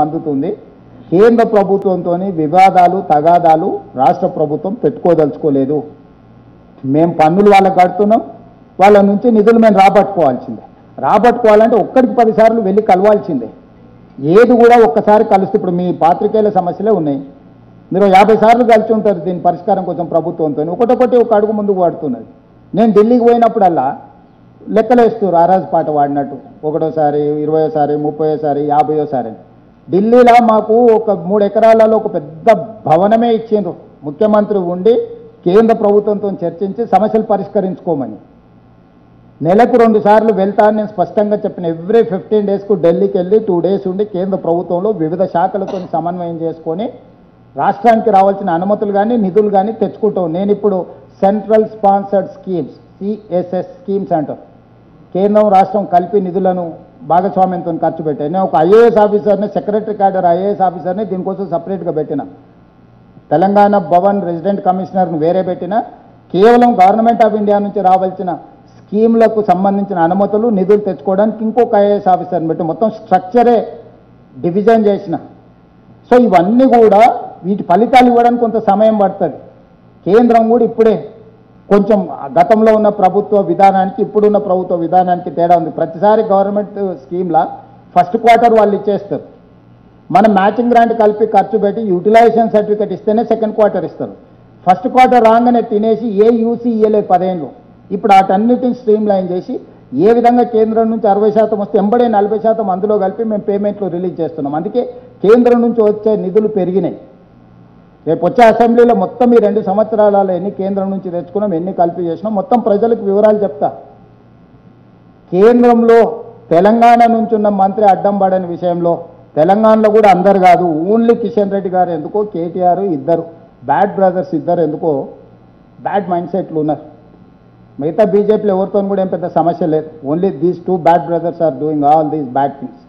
అందుతుంది. కేంద్ర ప్రభుత్వంతో వివాదాలు తగాదాలు రాష్ట్ర ప్రభుత్వం పెట్టుకోదలుచుకోలేదు. మేము పన్నులు వాళ్ళకి కడుతున్నాం, వాళ్ళ నుంచి నిధులు మేము రాబట్టుకోవాల్సిందే. రాబట్టుకోవాలంటే ఒక్కడికి 10 సార్లు వెళ్ళి కలవాల్సిందే. ఏది కూడా ఒక్కసారి కలిస్తే ఇప్పుడు మీ పాత్రికేయుల సమస్యలే ఉన్నాయి. మీరు 50 సార్లు కలిసి ఉంటారు దీని పరిష్కారం కోసం ప్రభుత్వంతో. ఒకటొకటి ఒక అడుగు ముందుకు వాడుతున్నది. నేను ఢిల్లీకి పోయినప్పుడల్లా లెక్కలేస్తారు ఆరాజ్ పాట వాడినట్టు, 1ఓసారి 20ఓసారి 30ఓసారి 50ఓసారి. ఢిల్లీలో మాకు ఒక 3 ఎకరాలలో ఒక పెద్ద భవనమే ఇచ్చిండ్రు. ముఖ్యమంత్రి ఉండి కేంద్ర ప్రభుత్వంతో చర్చించి సమస్యలు పరిష్కరించుకోమని. నెలకు 2 సార్లు వెళ్తాను నేను స్పష్టంగా చెప్పిన. ఎవ్రీ 15 డేస్కు ఢిల్లీకి వెళ్ళి 2 డేస్ ఉండి కేంద్ర ప్రభుత్వంలో వివిధ శాఖలతో సమన్వయం చేసుకొని రాష్ట్రానికి రావాల్సిన అనుమతులు కానీ నిధులు కానీ తెచ్చుకుంటాం. నేను ఇప్పుడు central sponsored schemes CSS schemes అంటారు. కేంద్రం రాష్ట్రం కలిపి నిధులను భాగస్వామ్యంతో ఖర్చు పెట్టాను. నేను ఒక ఐఏఎస్ ఆఫీసర్ని, సెక్రటరీ క్యాడర్ ఐఏఎస్ ఆఫీసర్ని దీనికోసం సపరేట్గా పెట్టిన. తెలంగాణ భవన్ రెసిడెంట్ కమిషనర్ను వేరే పెట్టిన. కేవలం గవర్నమెంట్ ఆఫ్ ఇండియా నుంచి రావాల్సిన స్కీమ్లకు సంబంధించిన అనుమతులు నిధులు తెచ్చుకోవడానికి ఇంకొక ఐఏఎస్ ఆఫీసర్ని పెట్టి మొత్తం స్ట్రక్చరే డివిజన్ చేసిన. సో ఇవన్నీ కూడా వీటి ఫలితాలు ఇవ్వడానికి కొంత సమయం పడుతుంది. కేంద్రం కూడా ఇప్పుడే కొంచెం గతంలో ఉన్న ప్రభుత్వ విధానానికి ఇప్పుడున్న ప్రభుత్వ విధానానికి తేడా ఉంది. ప్రతిసారి గవర్నమెంట్ స్కీమ్లా ఫస్ట్ క్వార్టర్ వాళ్ళు ఇచ్చేస్తారు. మనం మ్యాచింగ్ గ్రాంట్ కలిపి ఖర్చు పెట్టి యూటిలైజేషన్ సర్టిఫికేట్ ఇస్తేనే సెకండ్ క్వార్టర్ ఇస్తారు. ఫస్ట్ క్వార్టర్ రాగానే తినేసి ఏ యూసీ ఇయ్యలేదు 10 ఏళ్ళు. ఇప్పుడు వాటన్నిటిని స్ట్రీమ్ లైన్ చేసి ఏ విధంగా కేంద్రం నుంచి 60% వస్తే ఎంబడే 40% అందులో కలిపి మేము పేమెంట్లు రిలీజ్ చేస్తున్నాం. అందుకే కేంద్రం నుంచి వచ్చే నిధులు పెరిగినాయి. రేపు వచ్చే అసెంబ్లీలో మొత్తం ఈ 2 సంవత్సరాలలో ఎన్ని కేంద్రం నుంచి తెచ్చుకున్నాం, ఎన్ని కలిపి చేసినాం, మొత్తం ప్రజలకు వివరాలు చెప్తా. కేంద్రంలో తెలంగాణ నుంచి ఉన్న మంత్రి అడ్డం పడని విషయంలో తెలంగాణలో కూడా అందరు కాదు, ఓన్లీ కిషన్ రెడ్డి గారు ఎందుకో, కేటీఆర్ ఇద్దరు బ్యాడ్ బ్రదర్స్ ఇద్దరు ఎందుకో బ్యాడ్ మైండ్ సెట్లు ఉన్నారు. మిగతా బీజేపీలో ఎవరితో కూడా ఏం పెద్ద సమస్య లేదు. Only these 2 bad brothers are doing all these bad things.